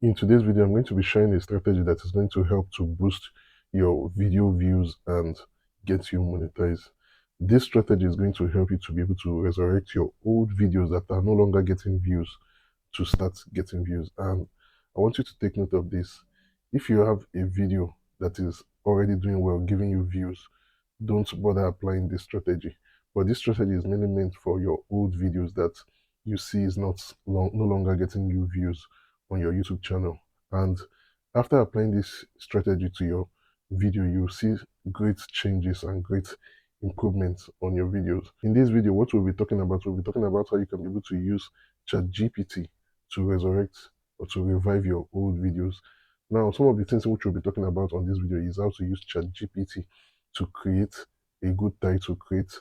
In today's video, I'm going to be sharing a strategy that is going to help to boost your video views and get you monetized. This strategy is going to help you to be able to resurrect your old videos that are no longer getting views to start getting views. And I want you to take note of this. If you have a video that is already doing well, giving you views, don't bother applying this strategy. But this strategy is mainly meant for your old videos that you see is no longer getting you views on your YouTube channel. And after applying this strategy to your video, you'll see great changes and great improvements on your videos. In this video, what we'll be talking about how you can be able to use ChatGPT to resurrect or to revive your old videos. Now, some of the things which we'll be talking about on this video is how to use ChatGPT to create a good title, create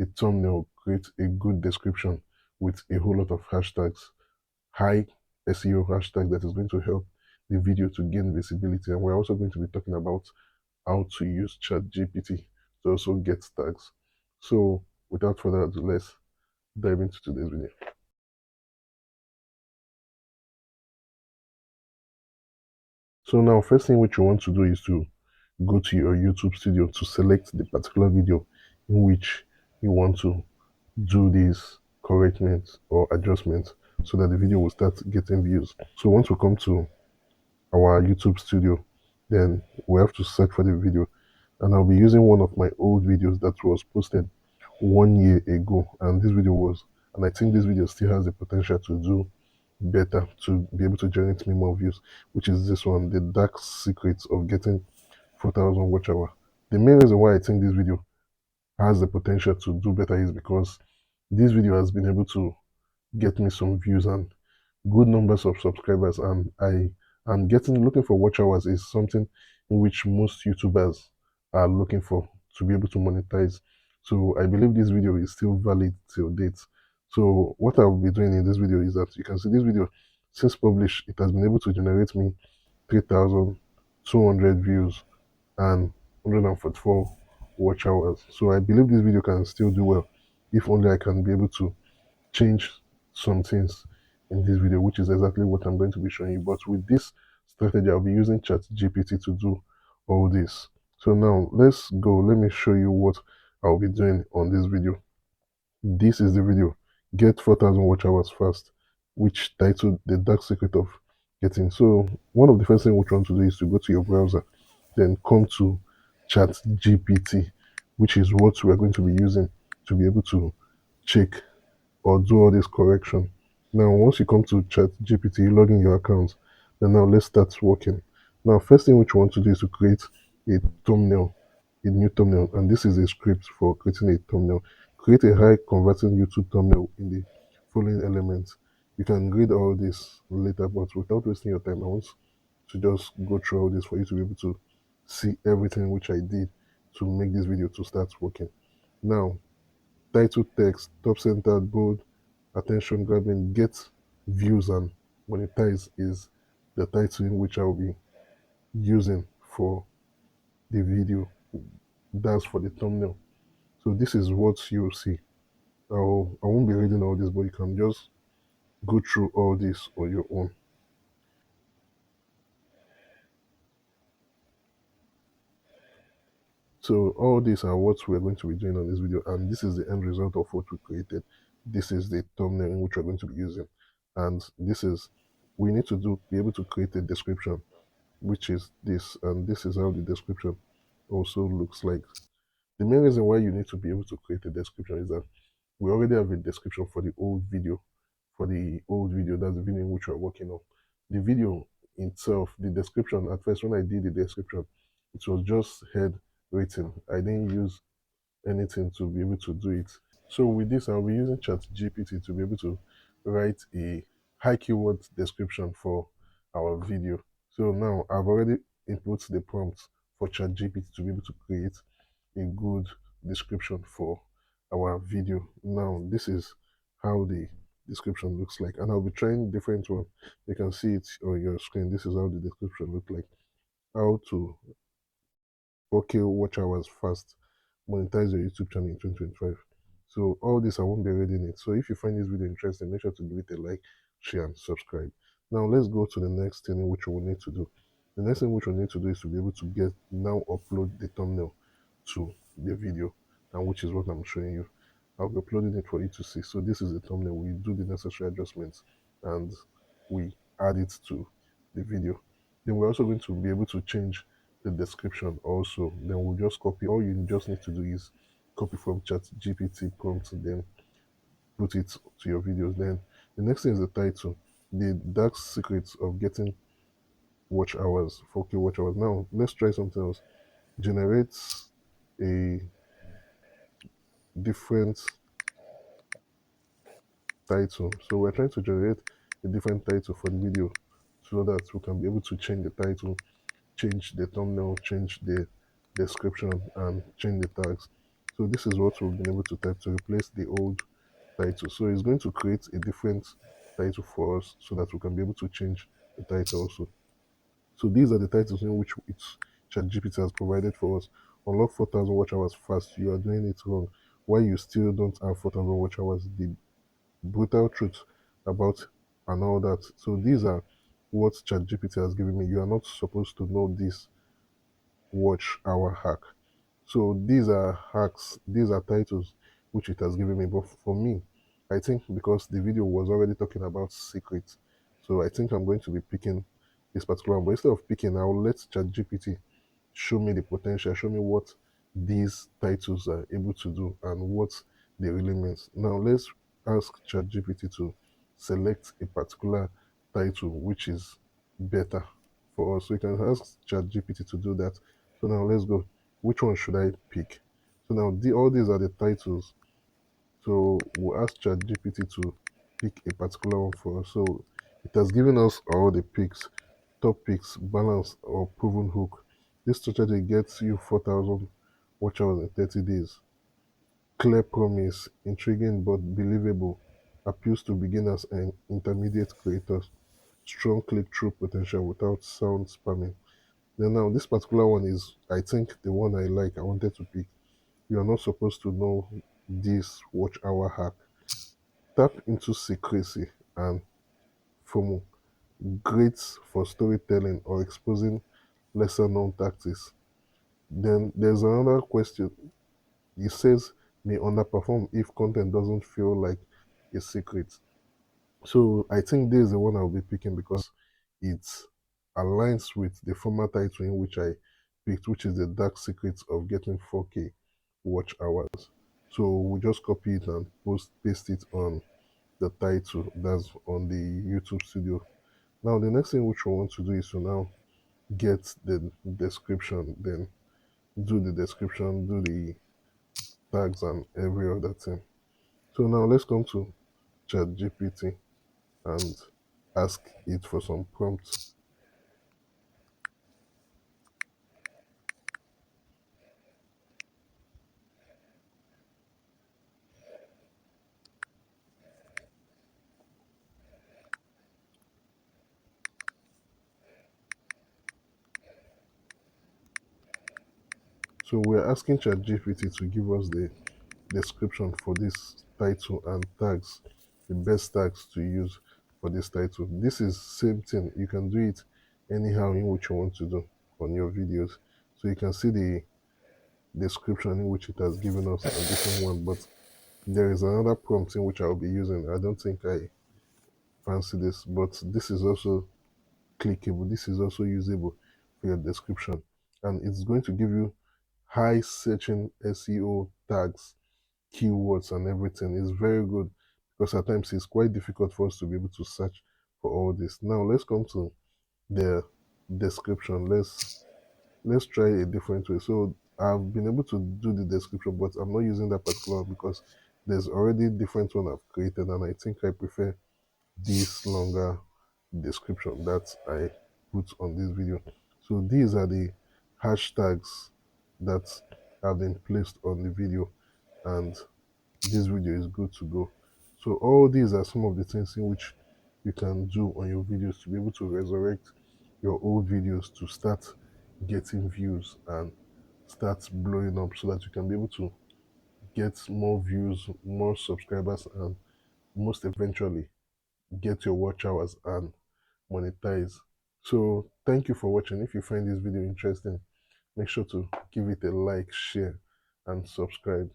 a thumbnail, create a good description with a whole lot of hashtags, high SEO hashtag that is going to help the video to gain visibility. And we're also going to be talking about how to use ChatGPT to also get tags. So without further ado, let's dive into today's video. So now, first thing which you want to do is to go to your YouTube studio to select the particular video in which you want to do these correctness or adjustments so that the video will start getting views. So once we come to our YouTube studio, then we have to search for the video, and I'll be using one of my old videos that was posted 1 year ago, and I think this video still has the potential to do better, to be able to generate me more views, which is this one, the dark secrets of getting 4,000 watch hour. The main reason why I think this video has the potential to do better is because this video has been able to get me some views and good numbers of subscribers, and I am looking for watch hours is something in which most YouTubers are looking for to be able to monetize. So I believe this video is still valid till date. So what I'll be doing in this video is that you can see this video, since published, it has been able to generate me 3,200 views and 144 watch hours. So I believe this video can still do well if only I can be able to change some things in this video, which is exactly what I'm going to be showing you. But with this strategy, I'll be using ChatGPT to do all this. So now let's go. Let me show you what I'll be doing on this video. This is the video. Get 4,000 watch hours fast, which titled The Dark Secret of Getting. So one of the first things what you want to do is to go to your browser, then come to ChatGPT, which is what we're going to be using to be able to check or do all this correction. Now, once you come to ChatGPT, you log in your account. Then now let's start working. Now, first thing which you want to do is to create a thumbnail, a new thumbnail, and this is a script for creating a thumbnail. Create a high converting YouTube thumbnail in the following elements. You can read all this later, but without wasting your time, I want to just go through all this for you to be able to see everything which I did to make this video to start working. Now, title text, top centered, bold, attention grabbing, get views and monetize is the title in which I'll be using for the video. That's for the thumbnail. So this is what you'll see. I won't be reading all this, but you can just go through all this on your own. So all these are what we're going to be doing on this video, and this is the end result of what we created. This is the thumbnail in which we're going to be using, and we need to be able to create a description, which is this, and this is how the description also looks like. The main reason why you need to be able to create a description is that we already have a description for the old video. That's the video in which we're working on. The video itself, the description, at first when I did the description, it was just head rating. I didn't use anything to be able to do it. So with this, I'll be using ChatGPT to be able to write a high keyword description for our video. So now I've already input the prompts for ChatGPT to be able to create a good description for our video. Now this is how the description looks like, and I'll be trying different one. You can see it on your screen. This is how the description looks like. How to 4K watch hours fast, monetize your YouTube channel in 2025. So all this I won't be reading it. So if you find this video interesting, make sure to give it a like, share, and subscribe. Now let's go to the next thing which we will need to do. The next thing which we need to do is to be able to get now upload the thumbnail to the video, and which is what I'm showing you. I'll be uploading it for you to see. So this is the thumbnail. We do the necessary adjustments and we add it to the video. Then we're also going to be able to change the description also. Then we'll just copy. All you just need to do is copy from ChatGPT prompt, then put it to your videos. Then the next thing is the title, the dark secrets of getting watch hours, 4K watch hours. Now let's try something else. Generate a different title. So we're trying to generate a different title for the video so that we can be able to change the title, change the thumbnail, change the description, and change the tags. So this is what we've been able to type to replace the old title. So it's going to create a different title for us so that we can be able to change the title also. So these are the titles in which it's ChatGPT has provided for us. Unlock 4,000 watch hours fast. You are doing it wrong. Why you still don't have 4,000 watch hours? The brutal truth about and all that. So these are what ChatGPT has given me. You are not supposed to know this watch hour hack. So these are hacks, these are titles which it has given me. But for me, I think because the video was already talking about secrets, so I think I'm going to be picking this particular one. But instead of picking, I'll let ChatGPT show me the potential, show me what these titles are able to do and what they really means. Now let's ask ChatGPT to select a particular title which is better for us. So you can ask ChatGPT to do that. So now let's go. Which one should I pick? So now all these are the titles. So we'll ask ChatGPT to pick a particular one for us. So it has given us all the picks, top picks, balance or proven hook. This strategy gets you 4,000 watch hours in 30 days. Clear promise, intriguing but believable, appeals to beginners and intermediate creators. Strong click-through potential without sound spamming. Then now this particular one is, I think, the one I like. I wanted to pick. You are not supposed to know this watch hour hack. Tap into secrecy and FOMO. Great for storytelling or exposing lesser known tactics. Then there's another question. It says may underperform if content doesn't feel like a secret. So I think this is the one I'll be picking because it aligns with the former title in which I picked, which is the dark secrets of getting 4K watch hours. So we just copy it and paste it on the title that's on the YouTube studio. Now the next thing which we want to do is to now get the description, then do the description, do the tags and every other thing. So now let's come to ChatGPT and ask it for some prompts. So we're asking ChatGPT to give us the description for this title and tags, the best tags to use for this title. This is same thing. You can do it anyhow in which you want to do on your videos. So you can see the description in which it has given us a different one, but there is another prompt in which I'll be using. I don't think I fancy this, but this is also clickable. This is also usable for your description, and it's going to give you high searching SEO tags, keywords, and everything. Is very good because at times it's quite difficult for us to be able to search for all this. Now let's come to the description. Let's try a different way. So I've been able to do the description, but I'm not using that particular one because there's already different one I've created, and I think I prefer this longer description that I put on this video. So these are the hashtags that have been placed on the video, and this video is good to go. So all these are some of the things in which you can do on your videos to be able to resurrect your old videos to start getting views and start blowing up so that you can be able to get more views, more subscribers, and most eventually get your watch hours and monetize. So thank you for watching. If you find this video interesting, make sure to give it a like, share, and subscribe.